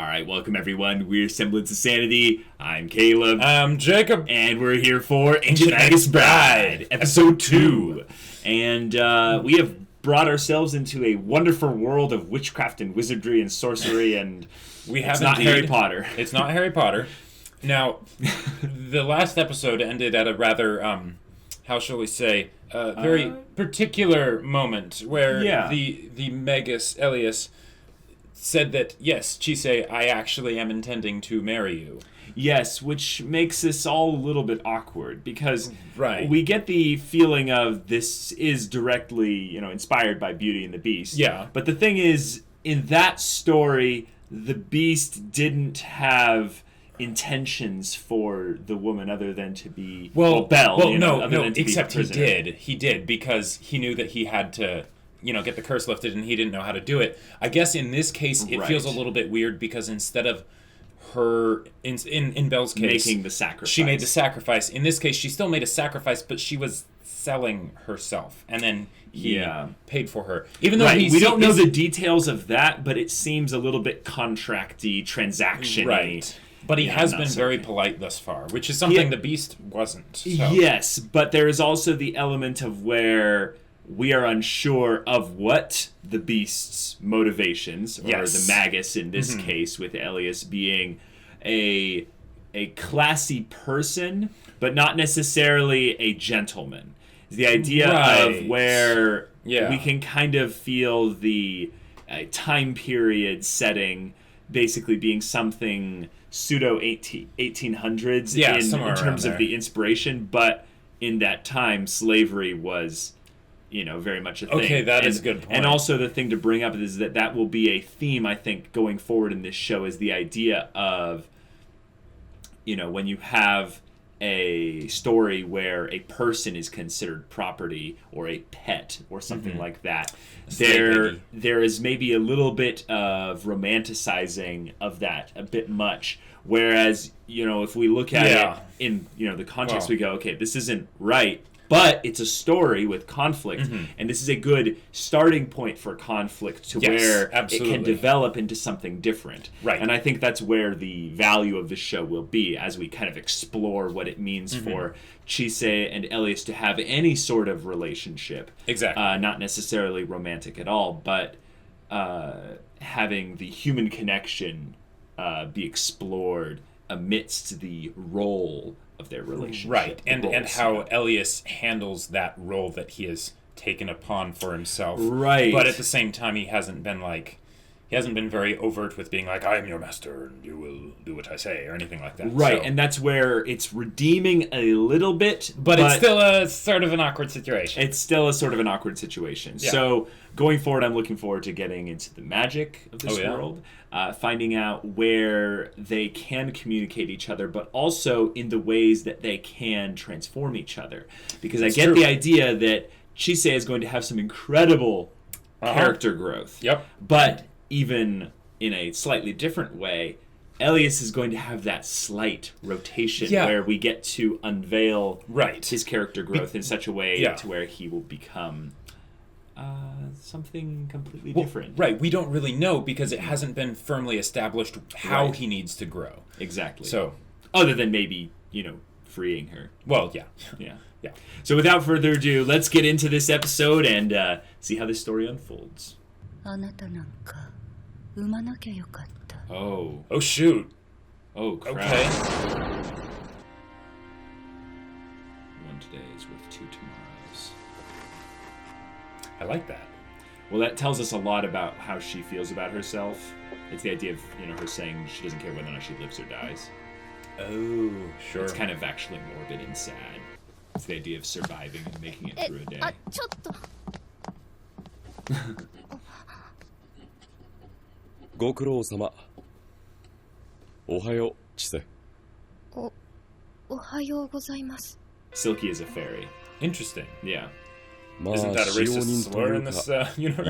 All right, welcome everyone. We're Semblance of Sanity. I'm Caleb. I'm Jacob. And we're here for Ancient Magus Bride, Episode 2. And we have brought ourselves into a wonderful world of witchcraft and wizardry and sorcery, and it's not Harry Potter. It's not Harry Potter. Now, the last episode ended at a rather, how shall we say, very particular moment where the Magus, Elias, said that, yes, Chise, I actually am intending to marry you. Yes, which makes this all a little bit awkward, because we get the feeling of this is directly, inspired by Beauty and the Beast. Yeah. But the thing is, in that story, the Beast didn't have intentions for the woman other than to be Belle. No, except he did, because he knew that he had to get the curse lifted, and he didn't know how to do it. I guess in this case, it feels a little bit weird, because instead of her, in Belle's case, making the sacrifice, she made the sacrifice. In this case, she still made a sacrifice, but she was selling herself, and then he paid for her. Even though we don't know the details of that, but it seems a little bit contracty, transaction-y. Right. But he has been very polite thus far, which is something the Beast wasn't. So. Yes, but there is also the element of where we are unsure of what the Beast's motivations, or the Magus in this case, with Elias being a classy person, but not necessarily a gentleman. The idea of where we can kind of feel the time period setting basically being something pseudo 1800s in terms of the inspiration, but in that time slavery was very much a thing. Okay, that is a good point. And also the thing to bring up is that will be a theme, I think, going forward in this show, is the idea of when you have a story where a person is considered property or a pet or something like that, there is maybe a little bit of romanticizing of that, a bit much. Whereas, if we look at it in, the context, we go, okay, this isn't right, but it's a story with conflict, and this is a good starting point for conflict to where it can develop into something different. Right. And I think that's where the value of the show will be, as we kind of explore what it means for Chise and Elias to have any sort of relationship. Exactly. Not necessarily romantic at all, but having the human connection be explored amidst the role of their relationship. Right, and how Elias handles that role that he has taken upon for himself. Right. But at the same time, he hasn't been very overt with being like, I am your master and you will do what I say, or anything like that. Right, and that's where it's redeeming a little bit. But it's still a sort of an awkward situation. It's still a sort of an awkward situation. Yeah. So going forward, I'm looking forward to getting into the magic of this world, finding out where they can communicate each other, but also in the ways that they can transform each other. Because I get the idea that Chise is going to have some incredible character growth. Yep. But even in a slightly different way, Elias is going to have that slight rotation where we get to unveil his character growth in such a way to where he will become something completely different. Right, we don't really know because it hasn't been firmly established how he needs to grow. Exactly. So, other than maybe, freeing her. Well, yeah. So without further ado, let's get into this episode and see how this story unfolds. Oh shoot. Oh, crap. Okay. One today is worth two tomorrows. I like that. Well, that tells us a lot about how she feels about herself. It's the idea of, her saying she doesn't care whether or not she lives or dies. Oh, sure. It's kind of actually morbid and sad. It's the idea of surviving and making it through a day. Silky is a fairy. Interesting. Yeah. Isn't that a racist slur in this universe?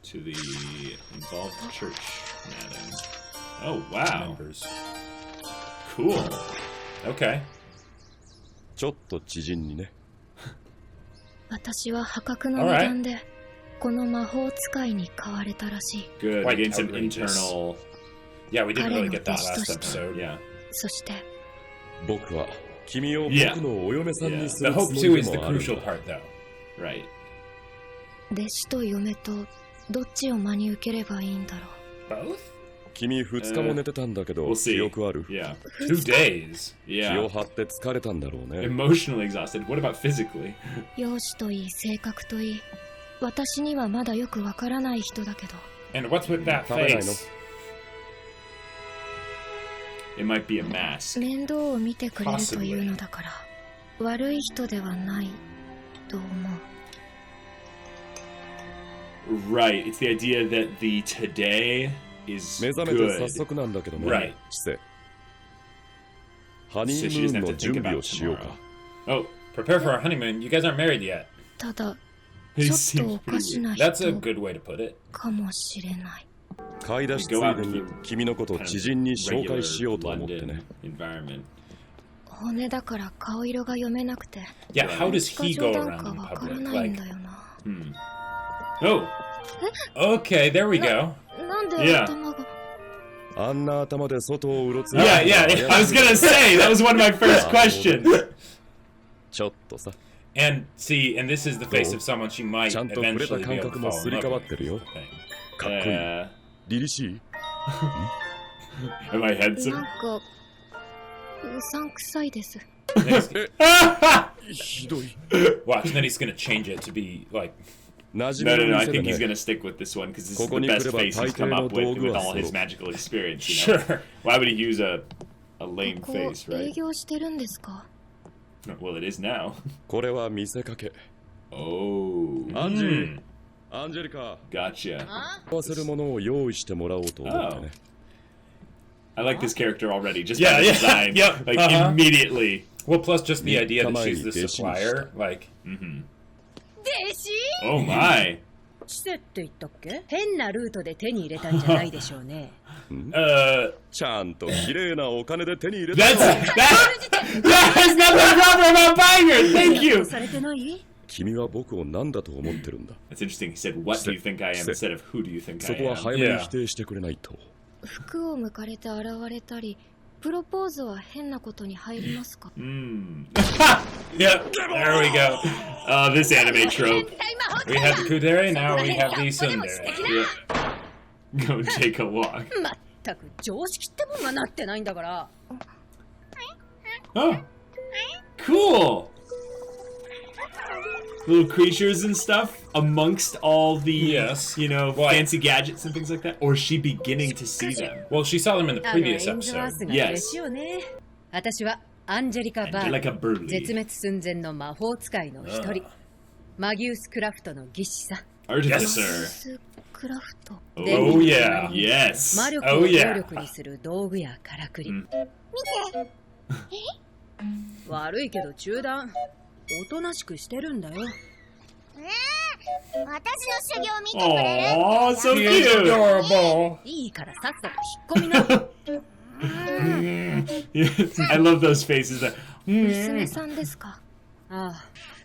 To the involved church, madam. Oh, wow. Members. Cool. Okay. ちょっと知人にね。私は破格の値段でこの魔法使いに買われたらしい。 Good. Quite Again, some outrageous. internal. Yeah, we didn't really get that 彼の弟子 last として episode. Yeah. そして 僕は君を僕のお嫁さんにす The るつも hope り too で is the もあるん crucial だ。 part, though. Right. 弟子と嫁とどっちを真に受ければいいんだろう。 Both? 君2日も寝てたんだけど We'll see. 記憶ある。 Yeah. 2 days. 気 Yeah. を張って疲れたんだろうね。 Emotionally exhausted. What about physically? 容姿といい性格といい、私にはまだよくわからない人だけど。 And what's with that 食べないの face? It might be a mask. 面倒を見てくれるというのだから、悪い人ではないと思う。 Right. It's the idea that the today is 目覚めて早 good. 速なんだけどね。 Right. チセ。ハニ So ー she ム doesn't ーン have の to 準 think 備 about をしようか。 tomorrow. Oh, Prepare for our honeymoon. You guys aren't married yet. ただ、 he ちょっと seems おか pretty し weird. な That's a 人 good way to put it. かもしれない。買い出しつい Go out でに to 君のことを Kind 知 of 人に紹 regular 介しようと思ってね。 London environment. 骨だから顔色が読めなくて、 Yeah, how does か he 冗 go 談 around か in わから public? ないん Like, だよな。 Oh, okay, there we go. なんで Yeah. 頭が。あんな頭で外をうろつ yeah, yeah. I was gonna say that was one of my first questions. ちょっとさ。 And see, and this is the face Oh. of someone she might ちゃんと触れた eventually be 感 able 覚 to も fall す in り替 love わ with. ってるよ。 That's the thing. かっこいい。凛々しい Am I なん handsome? か、うさんくさいです。 And then he's- ひどい。 Watch, and then he's gonna change it to be like, 馴染 No, み no, no. の I 店 think で he's ね。 gonna stick with this one because this is ここ the に来 best れば face he's 大抵 come の up with 道具 with は all 揃 his う。 magical experience. You know? sure. Why would he use a lame ここ face, 営 right? 業してるんですか？ Well, it is now. これは見せかけ。 Oh, アンジ Hmm. アンジェリカ、 gotcha. 買わせるものを用意してもらおうと思ってね。 I like this character already, just Yeah, by the yeah, design. yep, Like uh-huh. immediately. Well, plus just the idea that Come on, she's the this supplier, like, 弟子 Oh my. チセって言ったっけ？変なルートで手に入れたんじゃないでしょうね。ちゃんと綺麗なお金で手に入れた That's there's nothing proper about buying her. Thank you. されてない？君は僕を何だと思ってるんだ。 That's interesting. He said, "What do you think I am?" instead of "Who do you think そ I こは am?" 早めに否定してくれないと。服を向かれて現れたり、プロポーズは変なことに入りますか？ Hmm. yep, there we go. Oh, this anime trope. We had the kudere, now we have the tsundere. Yeah. Go take a walk. まったく常識ってもんがなってないんだから。 Oh, cool. Little creatures and stuff amongst all the, Yes. you know, What? fancy gadgets and things like that. Or is she beginning to see them? Well, she saw them in the あのエ previous ンジョア episode. スが嬉しいよね。私はアンジェリカ・バー Like a ン、 burly 絶滅寸前の魔法使いの一人、マギウスクラフトの技師さ。 artificer. スクラフト。 Oh, で yeah. Yes. 魔力 Oh, を yeah. 能力にする道具やからくり。悪いけど中断。おとなしくしてるんだよ。私の修行見てくれる Aww, so She is cute. adorable. いいからさっさと引っ込みな。 I love those faces. That, 娘さんですか？ああ、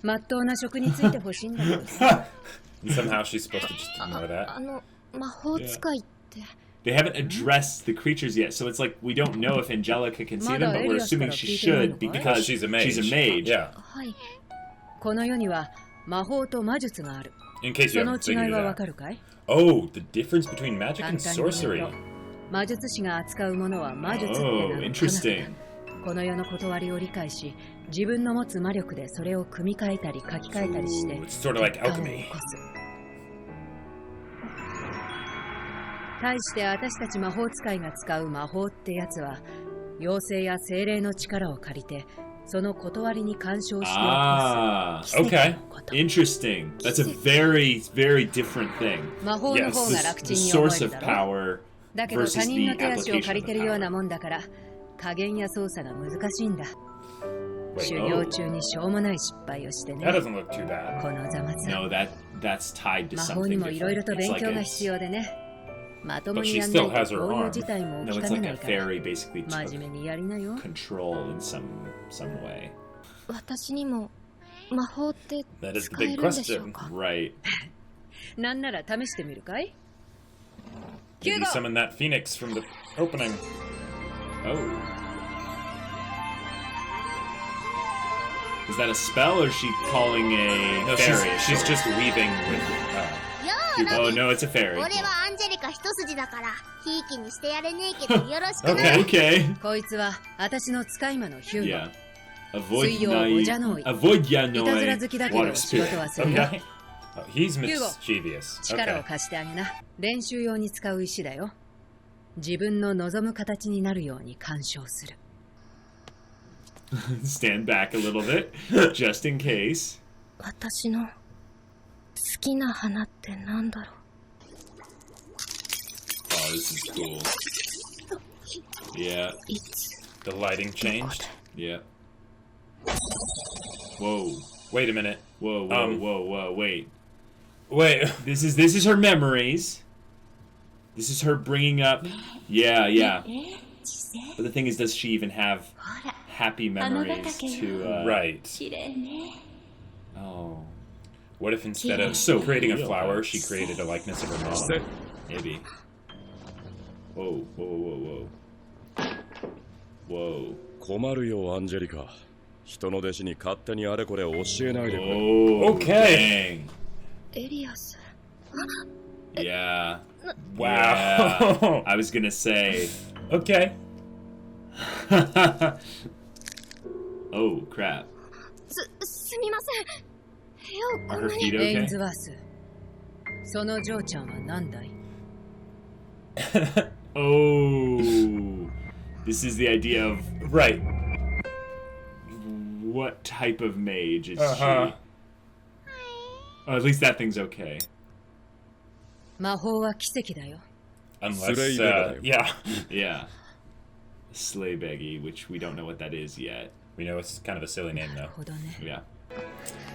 まっとうな職についてほしいんだけど。 And somehow she's supposed to just ignore that. あの魔法使いって。 they haven't addressed the creatures yet, so it's like we don't know if Angelica can see them, but we're assuming she should because She's a mage. She's a mage. Yeah, はい。この世には魔法と魔術がある。 in case そ you の haven't 違 figured い it はわ out. かるかい？ Oh, the difference between magic 簡 and 単に言う sorcery. と、魔術師が扱うものは魔術って名 Oh, のかな。 interesting. この世の断りを理解し、自分の持つ魔力でそれを組み替えたり書き換えたりして Ooh, it's sort of like 結果を alchemy. 起こす。対して私たち魔法使いが使う魔法ってやつは、妖精や精霊の力を借りて、その断りに干渉して起こ Ah, す奇跡 okay. のこと Interesting. That's a very, very different thing. 魔法の Yes, 方が The, 楽ち the んに思 source える of だろう。 power だけど他 versus 人の the 手足を application 借りてる of ような power. もんだから加減や操作が難しいんだ。 Wait, 修行中にしょうもない失敗をしてね。 that doesn't look too bad. このざまず No, that's tied to 魔法に something もいろいろ different. と It's 勉 like 強が a, 必要でね。まとも But に she やんない still と has her こういう arm. 事態も no, 起き it's かね like な a いから。 fairy basically 真 took 面目にやりなよ。 control in some way. 私にも魔法って That is the 使え big るんでしょう question. か？ Right. なんなら試してみるかい？ Maybe summon that phoenix from the opening. Oh. Is that a spell, or is she calling a No, fairy? she's just weaving with... Oh, no, it's a fairy. 俺はアンジェリカ一筋だからひいきにしてやれねえけどよろしくな。 Okay, okay. こいつは私の使い魔のヒューゴ。 Yeah. Avoid 水曜おじゃのい。 Avoid いたずら yanoi 好きだけ water ど仕事 spirit. はするよ。 Okay. Oh, he's mischievous. 力を Okay. 貸してあげな。練習用に使う石だよ。自分の望む形になるように干渉する。Stand back a little bit, just in case. 私の好きな花ってなんだろう。 Oh, this is cool. Yeah, The lighting changed. yeah. Whoa. Wait a minute. Whoa, whoa, whoa, wait. Wait. This is her memories. This is her bringing up. Yeah. But the thing is, does she even have happy memories to? Right. Oh, What if instead of So creating a real. flower, she created a likeness of her mom? maybe. Whoa, whoa, whoa, whoa, whoa. 困るよアンジェリカ。人の弟子に勝手にあれこれ教えないでくれ。 Oh, Okay. dang. エリアス。 Yeah. Wow. Yeah. I was gonna say. Okay. Oh crap. すみません。部屋を Are こん her なに。 feet レイン okay? ズワース。その嬢ちゃんは何だい？ Oh. This is the idea of Right. what type of mage is Uh-huh. she? Oh, at least that thing's okay. 魔法は奇跡だよ。 Unless, Slay yeah. Yeah. Slay Beggy, which we don't know what that is yet. We know it's kind of a silly name, なる though. ほどね。 Yeah.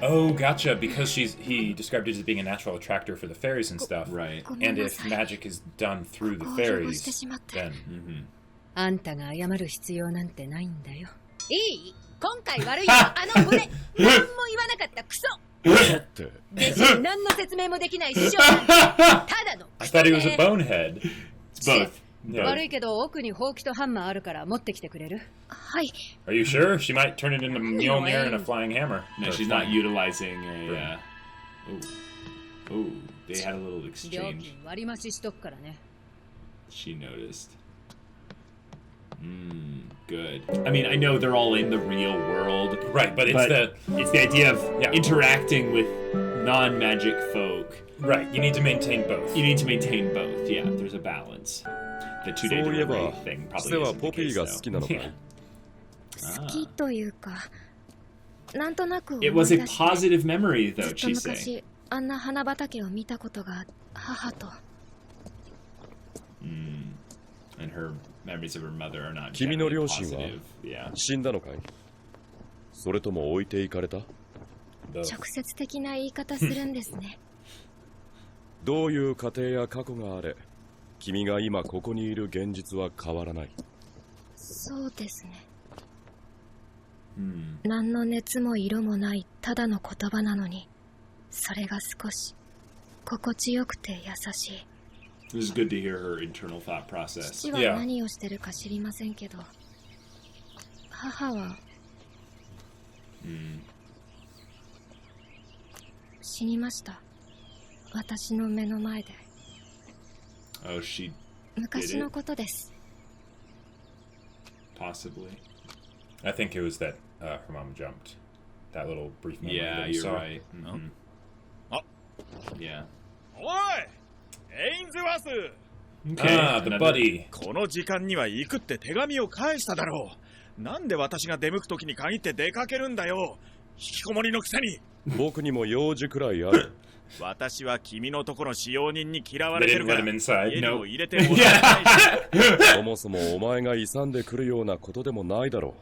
Oh, gotcha. Because he described it as being a natural attractor for the fairies and stuff. Right. ごめん And な if さい。 magic is done through the 興奮を fairies, してしまって。 then あんたが謝る必要なんてないんだよ。いい？今回悪いよ。あの俺、何も言わなかったクソ。って。弟子に何の説明もできない師匠なんてただの I クソ thought he was a ね。 bonehead. It's both. Yeah. 悪いけど奥にほうきとハンマーあるから持ってきてくれる？はい。 Are you sure? She might turn it into Mjolnir and a flying hammer. No, Or she's not flying- utilizing a. Oh, they had a little 料 exchange. 金割り増ししとくからね。 She noticed. Good. I mean, I know they're all in the real world, Right, but it's but it's the idea of Yeah. interacting with non-magic folk. right. You need to maintain both. You need to maintain both. Yeah, there's a balance. The そう two-day いえば delivery thing 癖 probably は isn't the ポピー case が好きなのかい Yeah. 好きというか、なんとなく思い It was a 出して positive memory, ず though, っと she's saying. 昔あんな花畑を見たことが母と。 And her memories of her mother are not 君の generally 両親は positive. Yeah. 死んだのかい？それとも置いていかれた？ Both. 直接的な言い方するんですね。どういう過程や過去があれ、君が今ここにいる現実は変わらない。そうですね。何の熱も色もないただの言葉なのに、それが少し心地よくて優しい。 It was good to hear her internal thought process. 父は Yeah. 何をしてるか知りませんけど、母は死にました。私の目の前で。 Oh, she 昔のことです。 possibly. I think it was that her mom jumped. That little brief moment Yeah, that you you're saw. right. Yeah. おいエインズワース Okay. Ah, the another- buddy. この時間には行くって手紙を返しただろう。なんで私が出向く時に限って出かけるんだよ。引きこもりのくせに。僕にも用事くらいある。私は君のところ使用人に嫌わ They れて didn't るか let ら him inside. 家に No. も入れてもらえないし。そもそもお前が勇んでくるようなことでもないだろ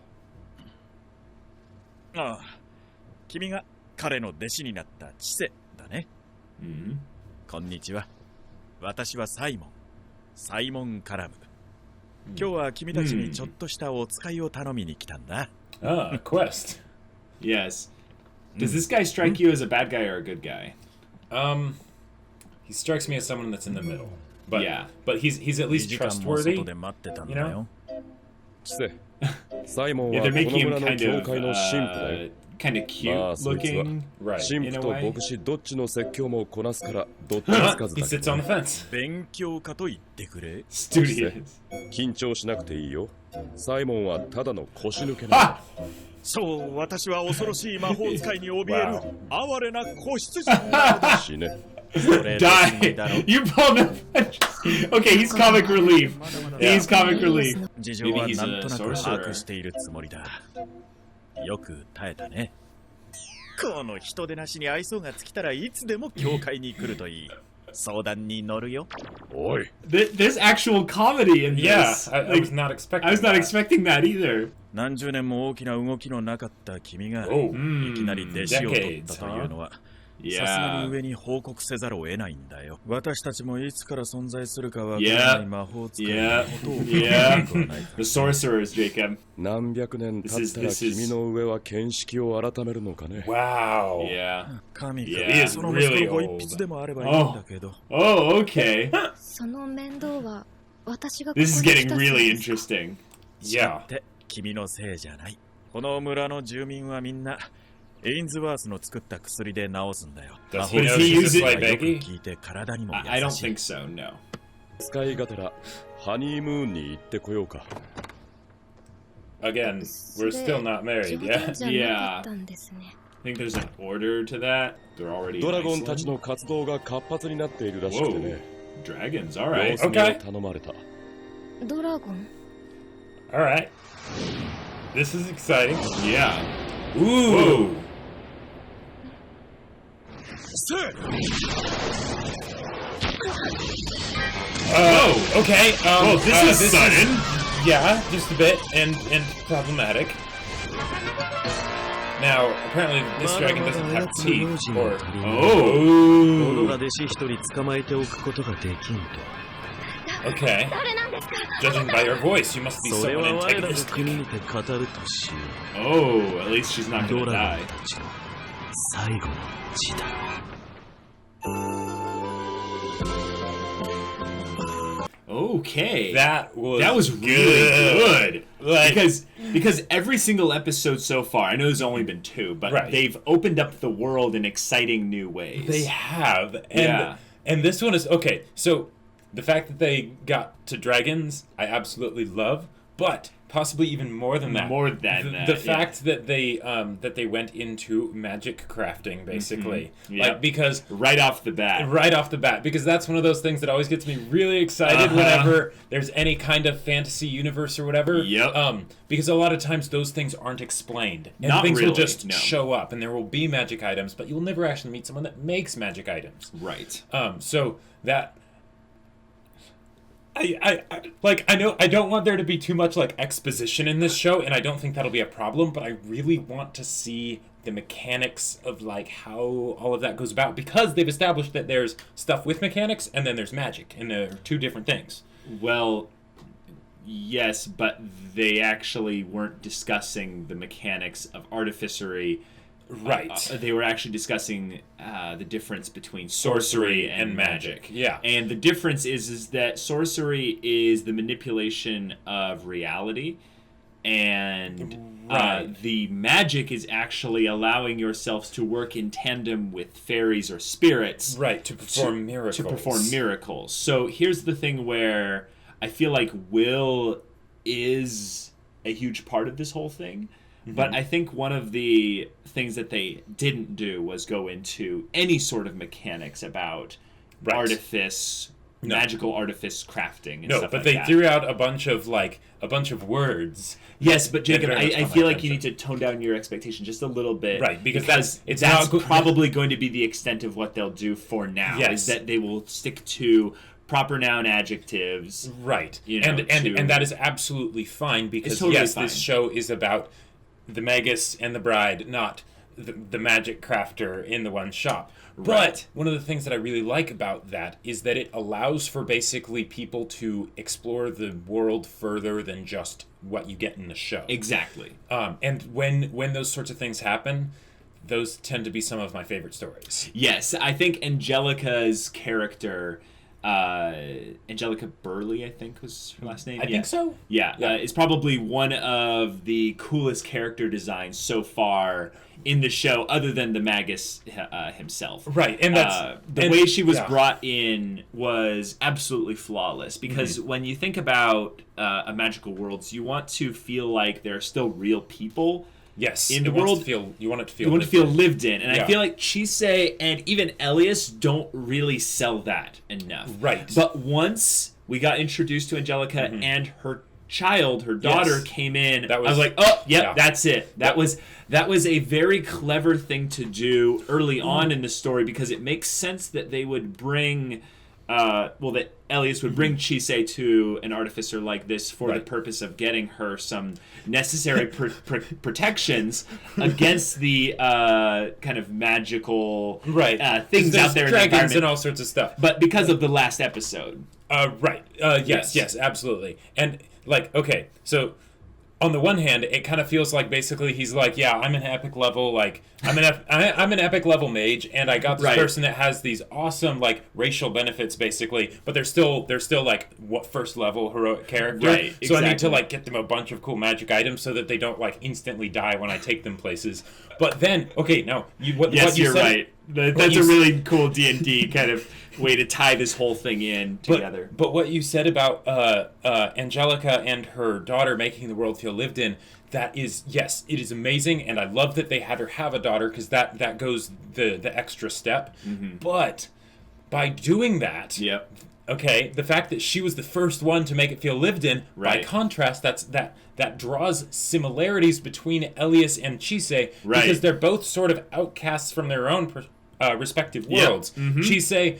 ああ、君が彼の弟子になった知世だね。こんにちは。私はサイモン・カラム。今日は君たちにちょっとしたお使いを頼みに来たんだ。 Ah, a quest. Yes. Does this guy strike you as a bad guy or a good guy? he strikes me as someone that's in the middle. But yeah. But he's at least trustworthy. You know? Yeah, they're making him kind of cute looking. Right. In a way. He sits on the fence. Studious. 緊張しなくていいよ。サイモンはただの腰抜けな。そう、私は恐ろしい魔法使いに怯える哀れな子羊なのだ。死ね。Die! You pulled the Okay, he's comic relief. He's comic relief. 事情はなんとなく把握しているつもりだ。よく耐えたね。この人でなしに愛想が尽きたらいつでも教会に来るといい。相談に乗るよ。おい。There's actual comedy in this. Yeah, I was not expecting. I was not expecting that either. 何十年も大きな動きのなかった君がいきなり弟子を取ったというのは。さすがに上に報告せざるを得ないんだよ。私たちもいつから存在するかわからない魔法使いのことを考えなくはないか。The sorcerers, Jacob. 何百年経ったら君の上は見識を改めるのかね。Wow. Yeah. 神がその息子のご一筆でもあればいいんだけど。Oh, okay. その面倒は私が。 This is getting really interesting. Yeah. 君のせいじゃない。この村の住民はみんな。エインズワースの作った薬で治すんだよ。Does he use it like Becky? I don't think so, no. 使いがてらハニームーンに行ってこようか。Again, we're still not married, yeah? Yeah. I think there's an order to that. They're already ドラゴンたちの活動が活発になっているらしくてね。Dragons, alright. 様子見を頼まれた。ドラゴン Alright. This is exciting. Yeah. Ooh. Oh, okay. This is sudden. Yeah, just a bit, and problematic. Now, apparently this dragon doesn't have teeth, or... Oh! Okay. Judging by your voice, you must be someone antagonistic. Oh, at least she's not gonna die. Okay. That was really good. Like, because every single episode so far, I know there's only been 2, but they've opened up the world in exciting new ways. They have. And this one is okay. So the fact that they got to dragons, I absolutely love, but possibly even more than that. More than that. The fact that they went into magic crafting, basically. Mm-hmm. Yeah. Like, because right off the bat, because that's one of those things that always gets me really excited whenever there's any kind of fantasy universe or whatever. Yep. Because a lot of times those things aren't explained. And Not things really, will just no. show up, and there will be magic items, but you'll never actually meet someone that makes magic items. Right. So that... I know I don't want there to be too much like exposition in this show, and I don't think that'll be a problem, but I really want to see the mechanics of like how all of that goes about, because they've established that there's stuff with mechanics and then there's magic, and they're two different things. Well, yes, but they actually weren't discussing the mechanics of artificery. Right. They were actually discussing the difference between sorcery and magic. Yeah. And the difference is that sorcery is the manipulation of reality, and the magic is actually allowing yourselves to work in tandem with fairies or spirits. Right, to perform miracles. So here's the thing where I feel like will is a huge part of this whole thing. Mm-hmm. But I think one of the things that they didn't do was go into any sort of mechanics about artifice, magical artifice crafting and stuff but like they that. threw out a bunch of words. Yes, but Jacob, I feel like you need to tone down your expectation just a little bit. Right, because that's probably going to be the extent of what they'll do for now. Yes. Is that they will stick to proper noun adjectives. Right. You know, and that is absolutely fine, because totally fine. This show is about the Magus and the bride, not the magic crafter in the one shop. Right. But one of the things that I really like about that is that it allows for basically people to explore the world further than just what you get in the show. Exactly. And when those sorts of things happen, those tend to be some of my favorite stories. Yes, I think Angelica's character, Angelica Burley, I think was her last name. I think so. Yeah, is probably one of the coolest character designs so far in the show, other than the Magus himself. Right, and that's the way she was brought in was absolutely flawless. Because when you think about a magical worlds, you want to feel like there are still real people. Yes, in the world, you want it to feel lived in, and I feel like Chise and even Elias don't really sell that enough. Right, but once we got introduced to Angelica and her child, her daughter, came in, I was like, oh, yep, that's it. That was a very clever thing to do early on in the story, because it makes sense that they would bring. That Elias would bring Chise to an artificer like this for the purpose of getting her some necessary protections against the kind of magical things out there in the dragons and all sorts of stuff. But because of the last episode. Yes, absolutely. And, like, okay, so on the one hand, it kind of feels like basically he's like, yeah, I'm an epic level, like, I'm an epic level mage, and I got this person that has these awesome, like, racial benefits, basically, but they're still like, what, first level heroic character? Right, exactly. So I need to, like, get them a bunch of cool magic items so that they don't, like, instantly die when I take them places. But then, okay, no, what you you're said, right. That's a really cool D&D kind of way to tie this whole thing in together. But what you said about Angelica and her daughter making the world feel lived in, that is, yes, it is amazing, and I love that they had her have a daughter, because that goes the extra step. But by doing that, okay, the fact that she was the first one to make it feel lived in, by contrast, that draws similarities between Elias and Chise, because they're both sort of outcasts from their own respective worlds. Chise,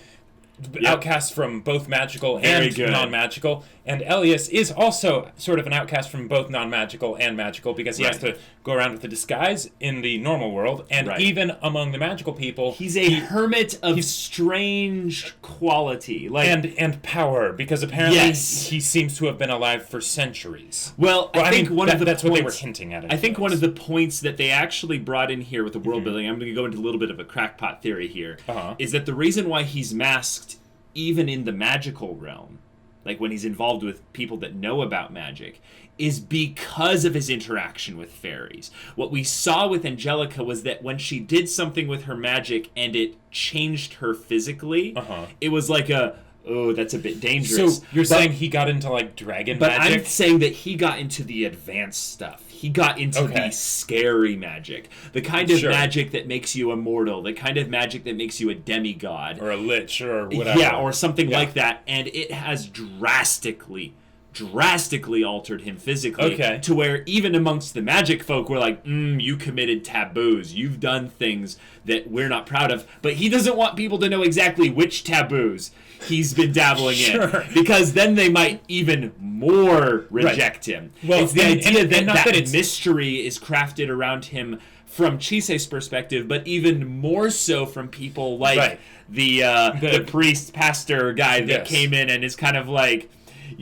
outcast from both magical and non-magical, and Elias is also sort of an outcast from both non-magical and magical, because he has to go around with a disguise in the normal world, and even among the magical people, he's a hermit of strange quality, like and power, because apparently he seems to have been alive for centuries. Well, I think that's what they were hinting at. I think one of the points that they actually brought in here with the world building, I'm going to go into a little bit of a crackpot theory here, is that the reason why he's masked even in the magical realm, like when he's involved with people that know about magic, is because of his interaction with fairies. What we saw with Angelica was that when she did something with her magic and it changed her physically, it was like that's a bit dangerous. So you're saying he got into, like, dragon magic? But I'm saying that he got into the advanced stuff. He got into the scary magic. The kind of magic that makes you immortal. The kind of magic that makes you a demigod. Or a lich or whatever. Yeah, or something like that. And it has drastically altered him physically. To where even amongst the magic folk, we're like, you committed taboos. You've done things that we're not proud of. But he doesn't want people to know exactly which taboos he's been dabbling in, because then they might even more reject him. Well, it's the idea that mystery is crafted around him from Chise's perspective, but even more so from people like the priest pastor guy that came in and is kind of like,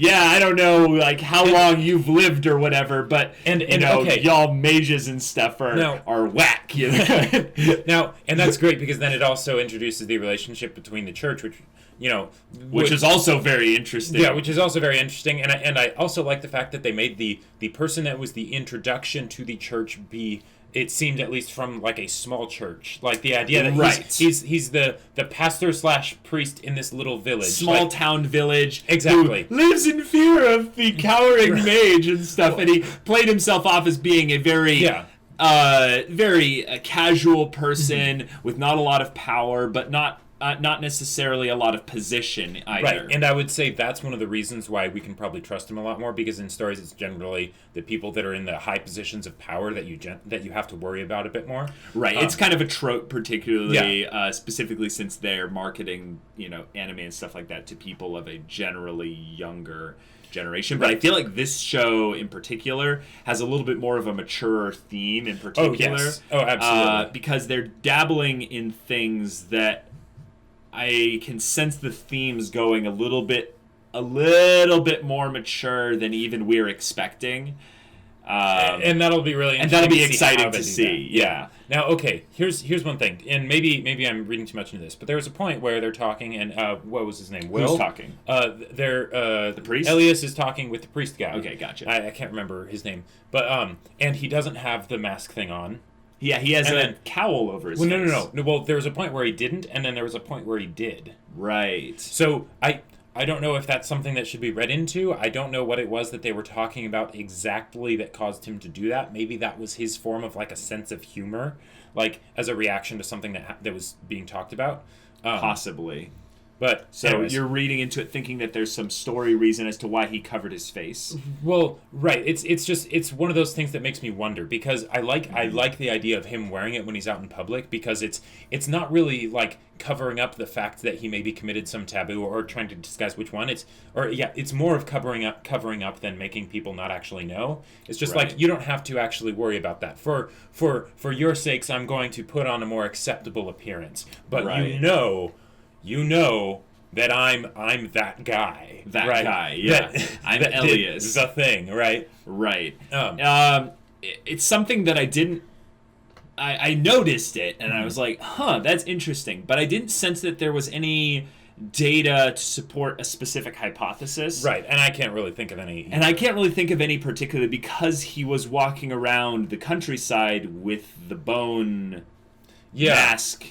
I don't know, like, how long you've lived or whatever, but y'all mages and stuff are whack. You know? Now, and that's great, because then it also introduces the relationship between the church, which is also very interesting. Yeah, which is also very interesting, and I also like the fact that they made the person that was the introduction to the church be, it seemed, at least from, like, a small church, like the idea that he's the pastor / priest in this little village, small town village, exactly, who lives in fear of the cowering mage and stuff, and he played himself off as being a very casual person with not a lot of power, but not necessarily a lot of position either. Right, and I would say that's one of the reasons why we can probably trust him a lot more, because in stories it's generally the people that are in the high positions of power that you have to worry about a bit more. Right, it's kind of a trope, particularly specifically since they're marketing, anime and stuff like that to people of a generally younger generation. But I feel like this show in particular has a little bit more of a mature theme in particular. Oh, absolutely. Because they're dabbling in things that I can sense the themes going a little bit more mature than even we're expecting. And that'll be really interesting. And that'll be exciting to see. Yeah. Now, okay, here's one thing, and maybe I'm reading too much into this, but there was a point where they're talking, and what was his name? Will? Who's talking? The priest? Elias is talking with the priest guy. Okay, gotcha. I can't remember his name, but and he doesn't have the mask thing on. Yeah, he has a cowl over his face. No. Well, there was a point where he didn't, and then there was a point where he did. Right. So I don't know if that's something that should be read into. I don't know what it was that they were talking about exactly that caused him to do that. Maybe that was his form of like a sense of humor, like as a reaction to something that was being talked about. Possibly. But so anyways. You're reading into it thinking that there's some story reason as to why he covered his face. Well, right. It's one of those things that makes me wonder, because I like the idea of him wearing it when he's out in public, because it's not really like covering up the fact that he maybe committed some taboo or trying to disguise which one. It's more of covering up than making people not actually know. It's just like, you don't have to actually worry about that. For your sakes, I'm going to put on a more acceptable appearance. But you know that I'm that guy. That guy, yeah. I'm Elias. The thing, right? Right. It's something that I didn't... I noticed it, and I was like, that's interesting. But I didn't sense that there was any data to support a specific hypothesis. Right, and I can't really think of any. And I can't really think of any particularly, because he was walking around the countryside with the bone mask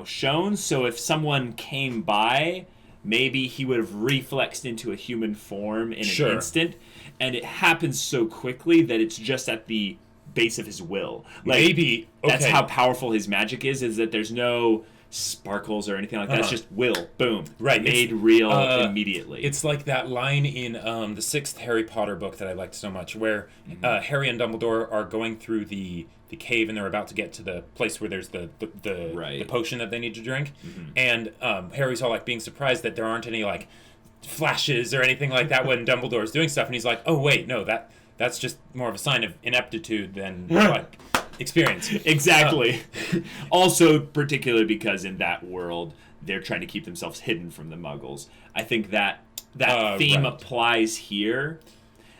shown. So if someone came by, maybe he would have reflexed into a human form in an instant, and it happens so quickly that it's just at the base of his will. That's how powerful his magic is that there's no sparkles or anything like that. It's just will, boom, made real immediately. It's like that line in the 6th Harry Potter book that I liked so much, where Harry and Dumbledore are going through the cave, and they're about to get to the place where there's the potion that they need to drink, and Harry's all like being surprised that there aren't any like flashes or anything like that when Dumbledore's doing stuff, and he's like, oh wait, no, that's just more of a sign of ineptitude than like experience. Exactly. Also, particularly because in that world they're trying to keep themselves hidden from the Muggles. I think that theme applies here.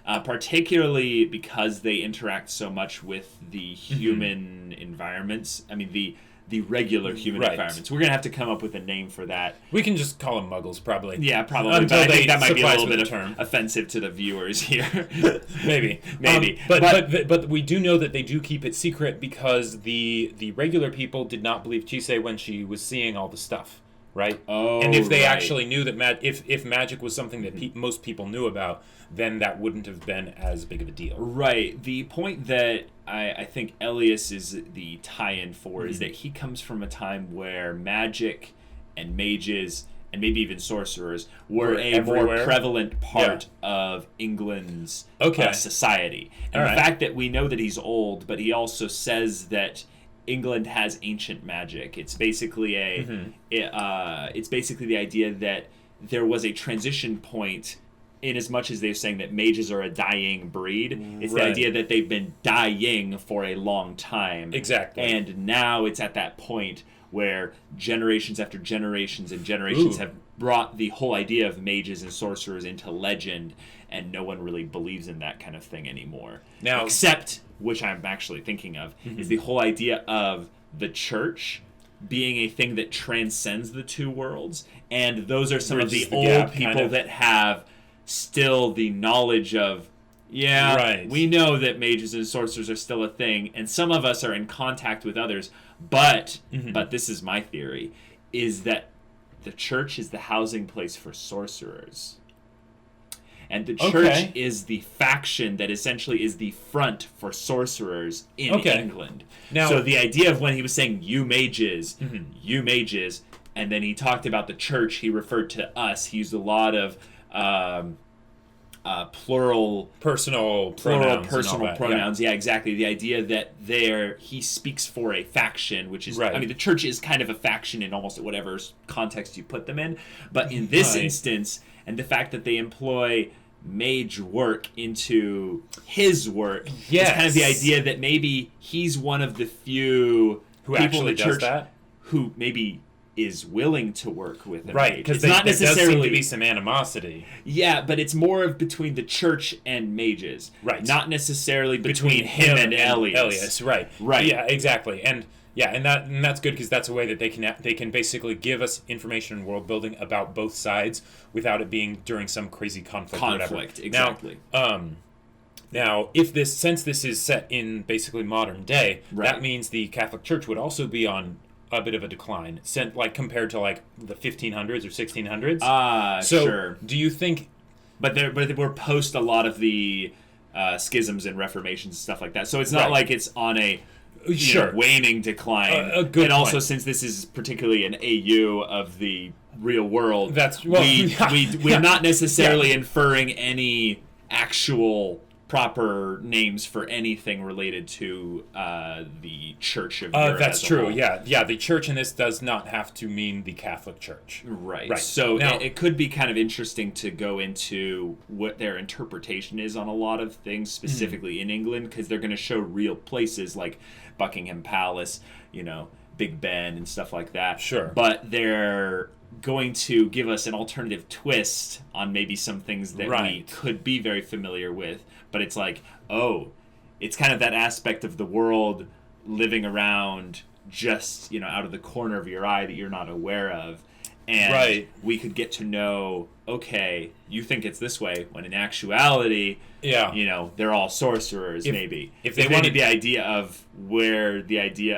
Particularly because they interact so much with the human environments. I mean, the regular human environments. We're going to have to come up with a name for that. We can just call them Muggles, probably. Yeah, probably. But I think that might be a little bit offensive to the viewers here. Maybe. But we do know that they do keep it secret, because the regular people did not believe Chisei when she was seeing all the stuff. Right? Oh, and if they actually knew that if magic was something that most people knew about, then that wouldn't have been as big of a deal. Right. The point that I think Elias is the tie-in for is that he comes from a time where magic and mages and maybe even sorcerers were a more prevalent part of England's society. And the fact that we know that he's old, but he also says that England has ancient magic. It's basically it's basically the idea that there was a transition point, in as much as they're saying that mages are a dying breed. It's the idea that they've been dying for a long time. Exactly. And now it's at that point where generations after generations and generations have brought the whole idea of mages and sorcerers into legend, and no one really believes in that kind of thing anymore. Now, except, which I'm actually thinking of, is the whole idea of the church being a thing that transcends the two worlds, and those are some of the old people that have still the knowledge of, we know that mages and sorcerers are still a thing, and some of us are in contact with others, but this is my theory, is that the church is the housing place for sorcerers. And the church is the faction that essentially is the front for sorcerers in England. Now, so the idea of when he was saying, you mages, and then he talked about the church, he referred to us. He used a lot of plural personal pronouns. Yeah, exactly. The idea that he speaks for a faction, which is, I mean, the church is kind of a faction in almost whatever context you put them in. But in this instance, and the fact that they employ mage work into his work, is kind of the idea that maybe he's one of the few who people actually in the church does that? who maybe is willing to work with a right, mage. because there does seem to be some animosity. Yeah, but it's more of between the church and mages. Right. Not necessarily between him and Elias. Right. Right. Yeah, exactly. And that's good because that's a way that they can basically give us information and world building about both sides without it being during some crazy conflict or whatever. Exactly. Now, since this is set in basically modern day, that means the Catholic Church would also be on a bit of a decline, compared to like the 1500s or 1600s. Sure. Do you think? But they were post a lot of the schisms and reformations and stuff like that. So it's not like it's on a waning decline. A good and also, point. since this is particularly an AU of the real world, we're not necessarily inferring any actual proper names for anything related to the Church of Europe. That's true. Yeah. The Church in this does not have to mean the Catholic Church. Right. So now, it could be kind of interesting to go into what their interpretation is on a lot of things, specifically in England, because they're going to show real places like Buckingham Palace, Big Ben and stuff like that. Sure. But they're going to give us an alternative twist on maybe some things that we could be very familiar with. But it's like, it's kind of that aspect of the world living around just, out of the corner of your eye that you're not aware of. And we could get to know, okay, you think it's this way, when in actuality, they're all sorcerers, maybe. If they wanted the idea of we're getting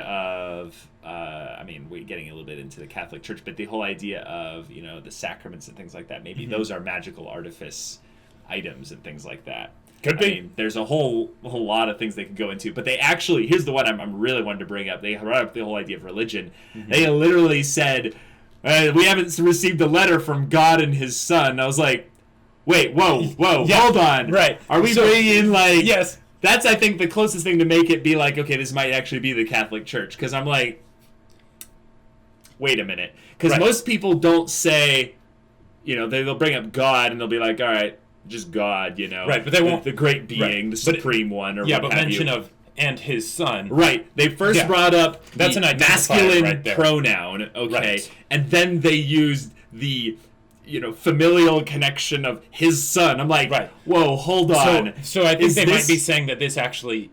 a little bit into the Catholic Church, but the whole idea of, the sacraments and things like that, maybe those are magical artifice items and things like that. Could be. I mean, there's a whole lot of things they could go into, but they actually, here's the one I'm really wanting to bring up. They brought up the whole idea of religion. They literally said, we haven't received a letter from God and his son. I was like, wait, whoa, hold on. Right. Are we bringing in, like... Yes. That's, I think, the closest thing to make it be like, okay, this might actually be the Catholic Church. Because I'm like, wait a minute. Because most people don't say, they'll bring up God and they'll be like, all right, just God, Right, but they won't... The great being, the supreme one, or what have you. Yeah, but mention of and his son. Right. They first brought up that's the an masculine pronoun, okay? Right. And then they used the, familial connection of his son. I'm like, whoa, hold on. So I think they might be saying that this actually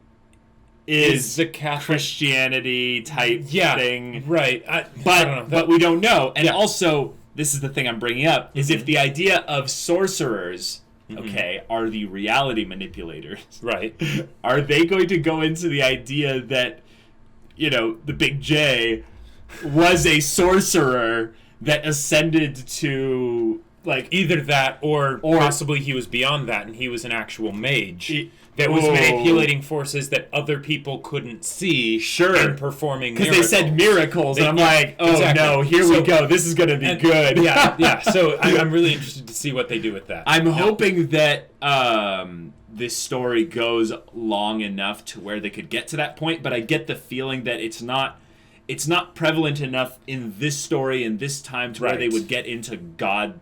is the Catholic Christianity type thing. Right. But we don't know. And also, this is the thing I'm bringing up, is if the idea of sorcerers... are the reality manipulators. Right. Are they going to go into the idea that, the Big J was a sorcerer that ascended to, like... Either that or possibly he was beyond that and he was an actual mage that was manipulating forces that other people couldn't see and performing miracles. Because they said miracles, and I'm like, no, here we go. This is going to be good. So I'm really interested to see what they do with that. I'm hoping that this story goes long enough to where they could get to that point, but I get the feeling that it's not prevalent enough in this story in this time to where they would get into God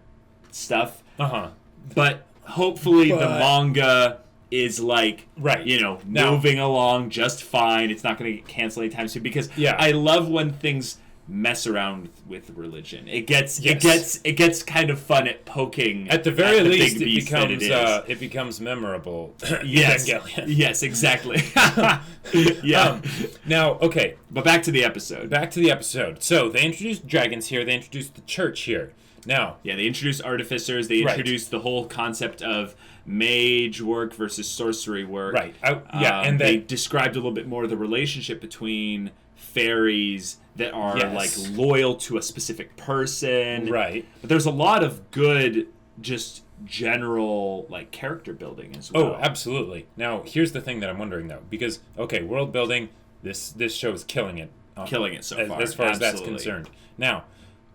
stuff. But hopefully the manga is like, moving along just fine. It's not going to get canceled anytime soon, because I love when things mess around with religion. It gets kind of fun at poking. At the very least, it becomes memorable. Yes, exactly. Now, okay, but back to the episode. So they introduced dragons here. They introduced the church here. Now, they introduced artificers. They introduced the whole concept of mage work versus sorcery work. Right. And they described a little bit more of the relationship between fairies that are like loyal to a specific person. Right. But there's a lot of good, just general like character building as well. Oh, absolutely. Now, here's the thing that I'm wondering though, because world building, this show is killing it. Killing it so far. As far as that's concerned. Now,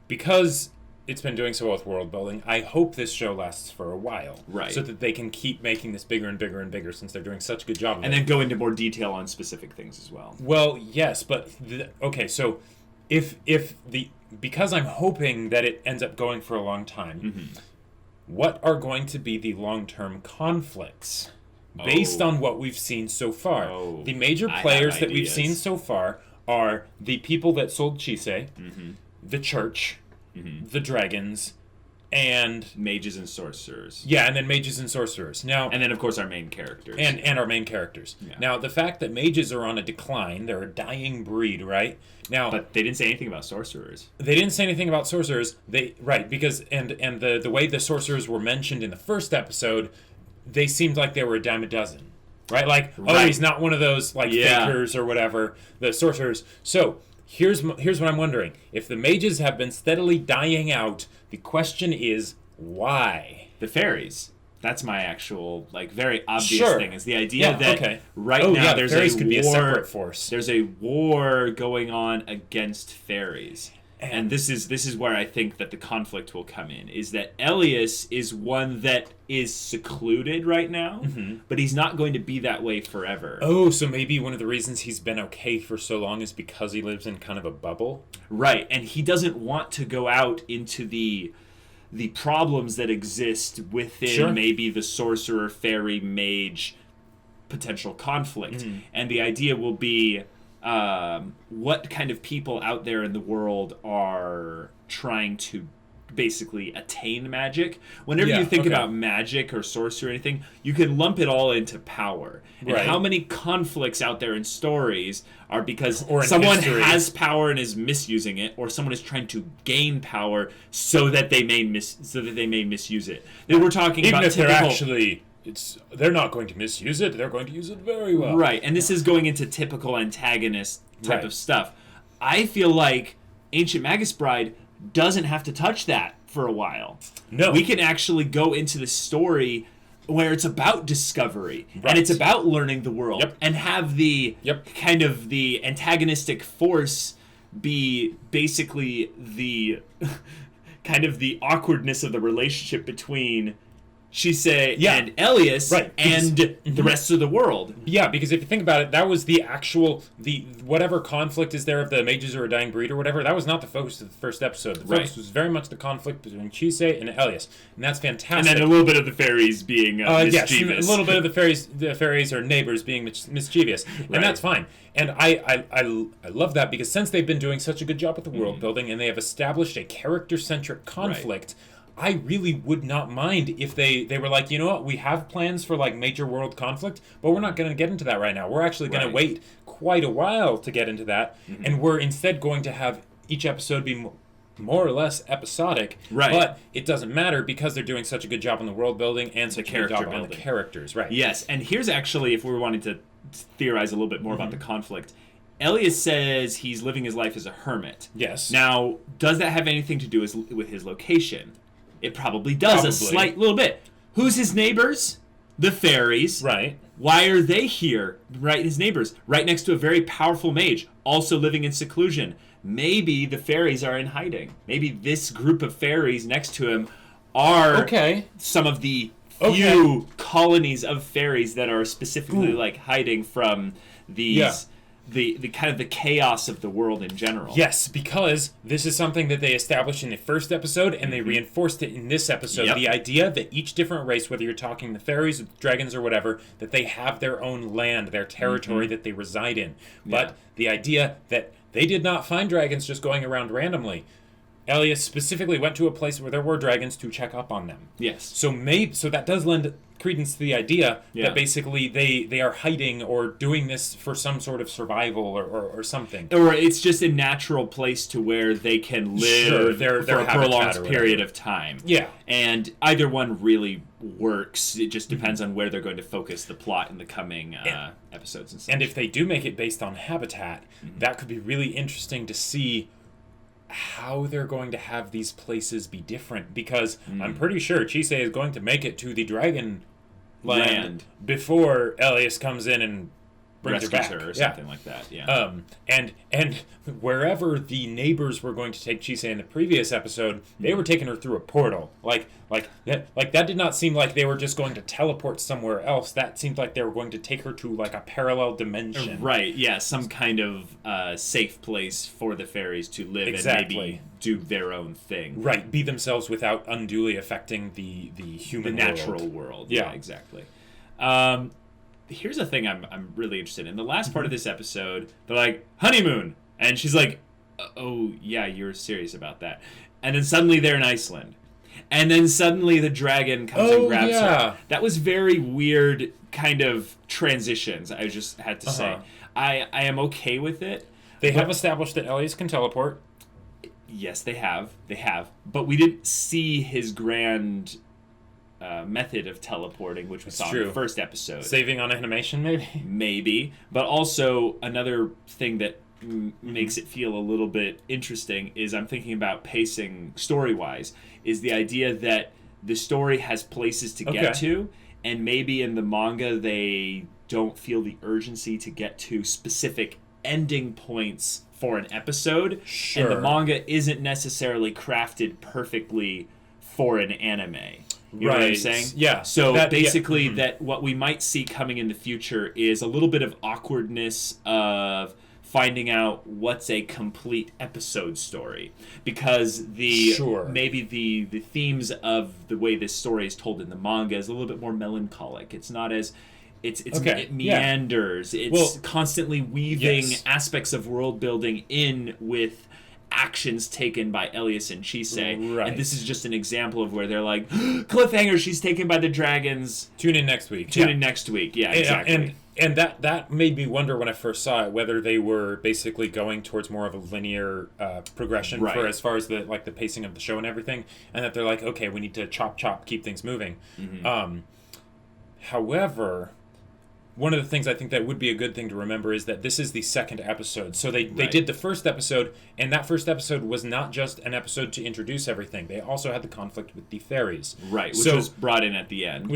because it's been doing so well with world building, I hope this show lasts for a while. Right. So that they can keep making this bigger and bigger and bigger, since they're doing such a good job of it. And then go into more detail on specific things as well. Well, yes, but... so because I'm hoping that it ends up going for a long time, what are going to be the long-term conflicts based on what we've seen so far? The major players that we've seen so far are the people that sold Chisei, the church, the dragons, and mages and sorcerers. Yeah, and then mages and sorcerers. Now, and then of course our main characters. And our main characters. Yeah. Now, the fact that mages are on a decline, they're a dying breed, right? Now, but they didn't say anything about sorcerers. They didn't say anything about sorcerers. Because the way the sorcerers were mentioned in the first episode, they seemed like they were a dime a dozen. Right? Like, oh, he's not one of those fakers or whatever, the sorcerers. So, here's what I'm wondering. If the mages have been steadily dying out, the question is, why? The fairies. That's my actual, very obvious thing, is the idea that now there's fairies a could war, be a separate force. There's a war going on against fairies. And this is where I think that the conflict will come in, is that Elias is one that is secluded right now, but he's not going to be that way forever. Oh, so maybe one of the reasons he's been okay for so long is because he lives in kind of a bubble? Right, and he doesn't want to go out into the problems that exist within maybe the sorcerer, fairy, mage potential conflict. And the idea will be... what kind of people out there in the world are trying to basically attain magic. Whenever you think about magic or sorcery or anything, you can lump it all into power. And how many conflicts out there in stories are because someone has power and is misusing it, or someone is trying to gain power so that they may misuse it. Then we're talking about if they're actually... they're not going to misuse it. They're going to use it very well. Right, and this is going into typical antagonist type of stuff. I feel like Ancient Magus Bride doesn't have to touch that for a while. No. We can actually go into the story where it's about discovery, and it's about learning the world, and have the kind of the antagonistic force be basically the kind of the awkwardness of the relationship between Chise and Elias and the rest of the world. Yeah, because if you think about it, that was the whatever conflict is there of the mages or a dying breed or whatever, that was not the focus of the first episode. The focus was very much the conflict between Chise and Elias. And that's fantastic. And then a little bit of the fairies being mischievous. Yes, a little bit of the fairies or neighbors being mischievous. And that's fine. And I love that, because since they've been doing such a good job with the world building and they have established a character-centric conflict, I really would not mind if they were like, you know what, we have plans for major world conflict, but we're not going to get into that right now. We're actually going to wait quite a while to get into that, and we're instead going to have each episode be more or less episodic. Right. But it doesn't matter, because they're doing such a good job on the world building and such a good job on the characters. Right. Yes, and here's actually, if we were wanting to theorize a little bit more about the conflict, Elias says he's living his life as a hermit. Yes. Now, does that have anything to do with his location? It probably does, a slight little bit. Who's his neighbors? The fairies. Right. Why are they here? Right, his neighbors. Right next to a very powerful mage, also living in seclusion. Maybe the fairies are in hiding. Maybe this group of fairies next to him are some of the few colonies of fairies that are specifically hiding from these... The kind of the chaos of the world in general. Yes, because this is something that they established in the first episode, and they reinforced it in this episode. The idea that each different race, whether you're talking the fairies, the dragons, or whatever, that they have their own land, their territory that they reside in. But the idea that they did not find dragons just going around randomly. Elias specifically went to a place where there were dragons to check up on them. Yes. So that does lend credence to the idea that basically they are hiding or doing this for some sort of survival or something. Or it's just a natural place to where they can live for a prolonged period of time. Yeah. And either one really works. It just depends on where they're going to focus the plot in the coming episodes and stuff. And if they do make it based on habitat, that could be really interesting to see how they're going to have these places be different, because I'm pretty sure Chise is going to make it to the Dragon Land before Elias comes in and brings her back or something like that. And wherever the neighbors were going to take Chise in the previous episode, they were taking her through a portal. Like that did not seem like they were just going to teleport somewhere else. That seemed like they were going to take her to a parallel dimension. Right. Yeah. Some kind of safe place for the fairies to live and maybe do their own thing. Right. Be themselves without unduly affecting the human natural world. Yeah. Exactly. Here's a thing I'm really interested in. The last part of this episode, they're like, honeymoon. And she's like, oh, yeah, you're serious about that. And then suddenly they're in Iceland. And then suddenly the dragon comes and grabs her. That was very weird kind of transitions, I just had to say. I am okay with it. They have established that Elias can teleport. Yes, they have. But we didn't see his grand method of teleporting, which we saw in the first episode. Saving on animation, maybe? Maybe. But also, another thing that makes it feel a little bit interesting is I'm thinking about pacing story-wise, is the idea that the story has places to get to, and maybe in the manga they don't feel the urgency to get to specific ending points for an episode, and the manga isn't necessarily crafted perfectly for an anime. You know what I'm saying? Yeah. So basically that what we might see coming in the future is a little bit of awkwardness of finding out what's a complete episode story, because maybe the themes of the way this story is told in the manga is a little bit more melancholic. It's not as it meanders. It's constantly weaving aspects of world building in with actions taken by Elias and Chise. Right. And this is just an example of where they're like, cliffhanger, she's taken by the dragons. Tune in next week. Yeah, exactly. And that made me wonder when I first saw it whether they were basically going towards more of a linear progression for as far as the pacing of the show and everything, and that they're like, okay, we need to chop, keep things moving. However, one of the things I think that would be a good thing to remember is that this is the second episode. So they did the first episode, and that first episode was not just an episode to introduce everything. They also had the conflict with the Fairies. Right, which was brought in at the end.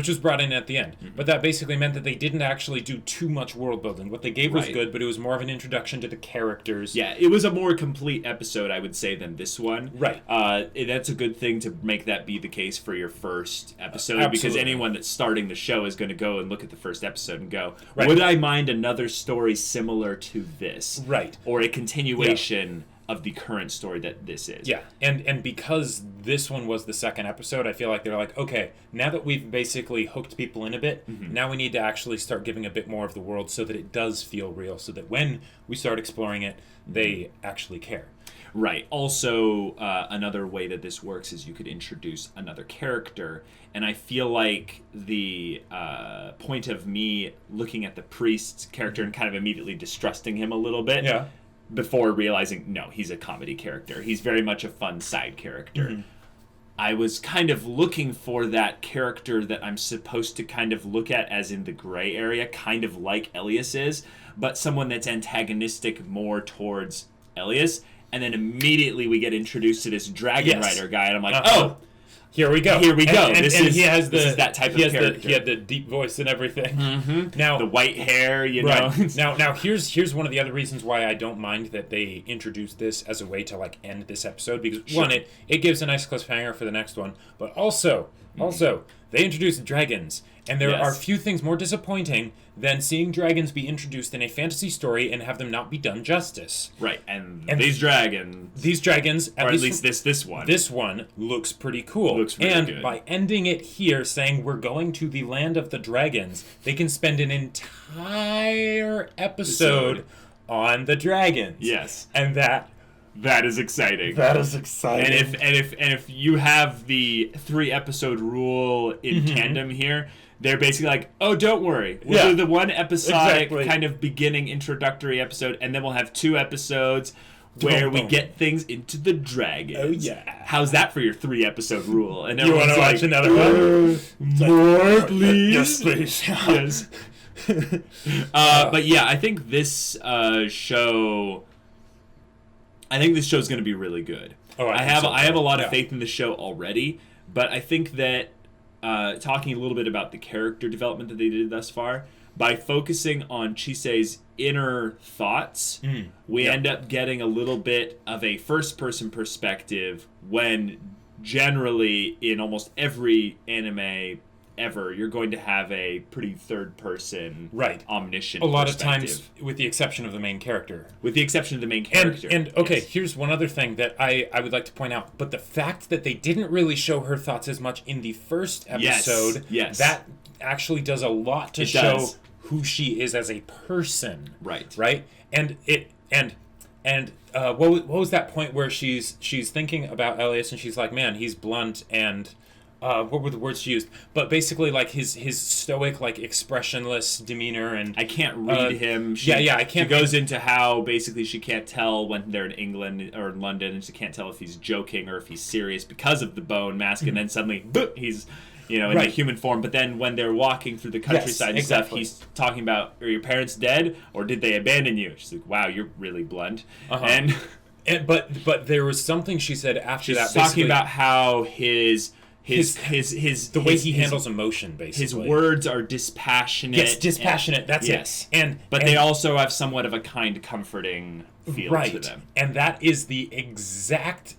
But that basically meant that they didn't actually do too much world building. What they gave was good, but it was more of an introduction to the characters. Yeah, it was a more complete episode, I would say, than this one. Right. That's a good thing to make that be the case for your first episode, because anyone that's starting the show is going to go and look at the first episode and go, would I mind another story similar to this? Right. Or a continuation of the current story that this is. Yeah. And because this one was the second episode, I feel like they're like, okay, now that we've basically hooked people in a bit, now we need to actually start giving a bit more of the world so that it does feel real, so that when we start exploring it, they actually care. Right. Also, another way that this works is you could introduce another character, and I feel like the point of me looking at the priest's character and kind of immediately distrusting him a little bit before realizing, no, he's a comedy character. He's very much a fun side character. I was kind of looking for that character that I'm supposed to kind of look at as in the gray area, kind of like Elias is, but someone that's antagonistic more towards Elias. And then immediately we get introduced to this Dragon Rider guy, and I'm like, oh, here we go. And this is that type of character. He had the deep voice and everything. Now the white hair, you know. now here's one of the other reasons why I don't mind that they introduced this as a way to end this episode, because one, it gives a nice cliffhanger for the next one, but also they introduced dragons, and there are few things more disappointing than seeing dragons be introduced in a fantasy story and have them not be done justice. Right, and these dragons, or at least this one. This one looks pretty cool. Looks really good. By ending it here, saying we're going to the land of the dragons, they can spend an entire episode on the dragons. Yes. And that is exciting. And if you have the 3-episode rule in tandem here, they're basically like, oh, don't worry. We'll do the one episodic kind of beginning introductory episode, and then we'll have 2 episodes where we get things into the dragons. Oh, yeah. How's that for your 3-episode rule? And you want to watch another one? More, please? Yes, please. Yes. But yeah, I think this show... I think this show's going to be really good. Oh, I have a lot of faith in the show already, but I think that talking a little bit about the character development that they did thus far, by focusing on Chise's inner thoughts, we end up getting a little bit of a first-person perspective when generally in almost every anime ever, you're going to have a pretty third-person, omniscient a lot of perspective. times, with the exception of the main character. And okay, here's one other thing that I would like to point out. But the fact that they didn't really show her thoughts as much in the first episode, that actually does a lot to show who she is as a person. Right. Right? And And what was that point where she's thinking about Elias and she's like, man, he's blunt and what were the words she used? But basically, like his stoic, like expressionless demeanor, and I can't read him. I can't. She goes into how basically she can't tell when they're in England or in London, and she can't tell if he's joking or if he's serious because of the bone mask. And then suddenly, boop, he's in the human form. But then when they're walking through the countryside and stuff, he's talking about, are your parents dead or did they abandon you? She's like, wow, you're really blunt. And but there was something she said after that. She's talking about how his the way he handles emotion, basically. His words are dispassionate. Yes, dispassionate. That's it. But they also have somewhat of a kind, comforting feel to them. And that is the exact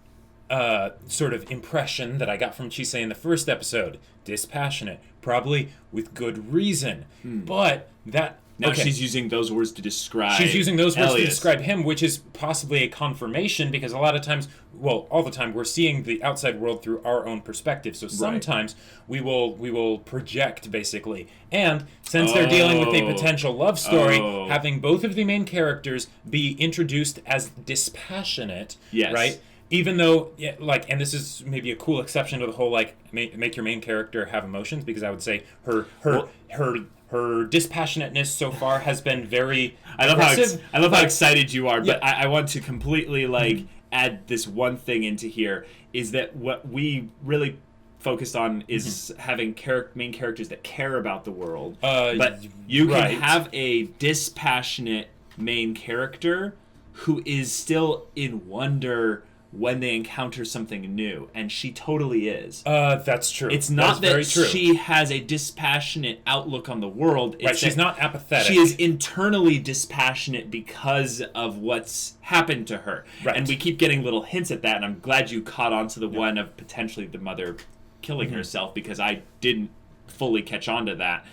sort of impression that I got from Chise in the first episode. Dispassionate, probably with good reason. But that. Now she's using those words to describe She's using those words Elias. to describe him, which is possibly a confirmation, because a lot of times, well, all the time, we're seeing the outside world through our own perspective. So sometimes we will project, basically. And since they're dealing with a potential love story, having both of the main characters be introduced as dispassionate, right? Even though, and this is maybe a cool exception to the whole, make your main character have emotions, because I would say her dispassionateness so far has been very aggressive. I love how excited you are, but I want to completely add this one thing into here, is that what we really focused on is having main characters that care about the world. But you can have a dispassionate main character who is still in wonder when they encounter something new, and she totally is. That's true. It's not that she has a dispassionate outlook on the world. It's she's not apathetic. She is internally dispassionate because of what's happened to her. Right. And we keep getting little hints at that, and I'm glad you caught on to the one of potentially the mother killing herself, because I didn't fully catch on to that.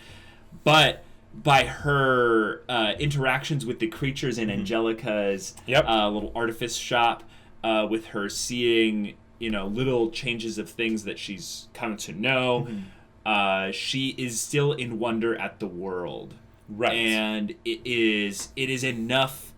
But by her interactions with the creatures in Angelica's little artifice shop, with her seeing, little changes of things that she's come to know, she is still in wonder at the world. Right. And it is enough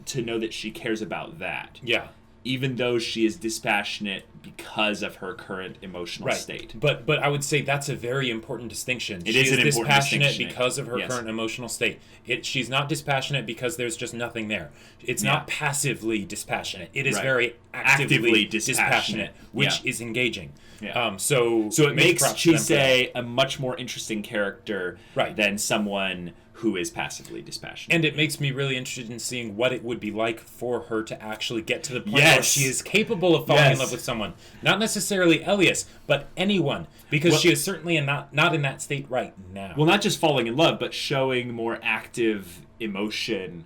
to know that she cares about that. Yeah. Even though she is dispassionate because of her current emotional state. But I would say that's a very important distinction. It is an important dispassionate distinction. because of her current emotional state. She's not dispassionate because there's just nothing there. It's not passively dispassionate. It is very actively dispassionate, which is engaging. Yeah. So it makes Chise a much more interesting character than someone who is passively dispassionate. And it makes me really interested in seeing what it would be like for her to actually get to the point where she is capable of falling in love with someone. Not necessarily Elias, but anyone. Because she is certainly not in that state right now. Well, not just falling in love, but showing more active emotion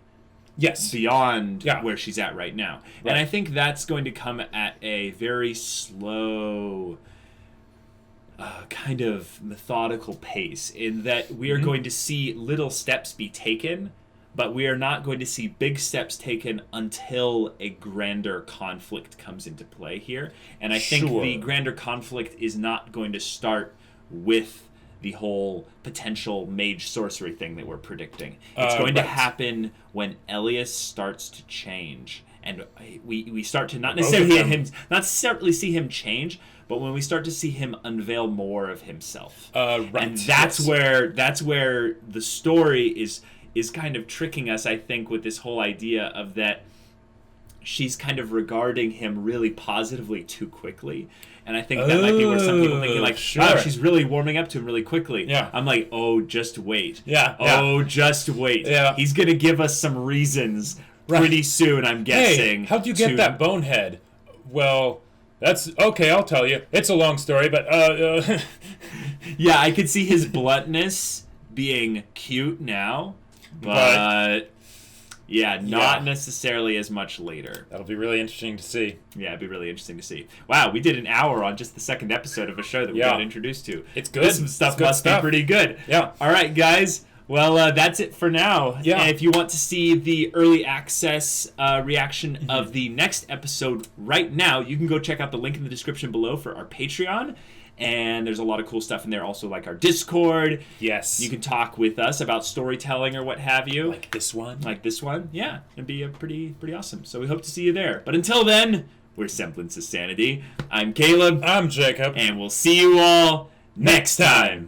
beyond where she's at right now. Right. And I think that's going to come at a very slow, kind of methodical pace, in that we are going to see little steps be taken, but we are not going to see big steps taken until a grander conflict comes into play here. And I think the grander conflict is not going to start with the whole potential mage sorcery thing that we're predicting. It's going to happen when Elias starts to change. And we start to not necessarily see him change, but when we start to see him unveil more of himself. And that's where the story is kind of tricking us, I think, with this whole idea of that she's kind of regarding him really positively too quickly. And I think that might be where some people thinking, wow, she's really warming up to him really quickly. Yeah. I'm like, just wait. Yeah. Just wait. Yeah. He's going to give us some reasons pretty soon, I'm guessing. Hey, how'd you get that bonehead? Well, that's okay, I'll tell you. It's a long story, but yeah, I could see his bluntness being cute now, but not necessarily as much later. That'll be really interesting to see. Yeah, it'd be really interesting to see. Wow, we did an hour on just the second episode of a show that we got introduced to. It's good. This stuff must be pretty good. Yeah. All right, guys. Well, that's it for now. Yeah. And if you want to see the early access reaction of the next episode right now, you can go check out the link in the description below for our Patreon. And there's a lot of cool stuff in there. Also, like our Discord. Yes. You can talk with us about storytelling or what have you. Like this one. Yeah. It'd be pretty awesome. So we hope to see you there. But until then, we're Semblance of Sanity. I'm Caleb. I'm Jacob. And we'll see you all next time.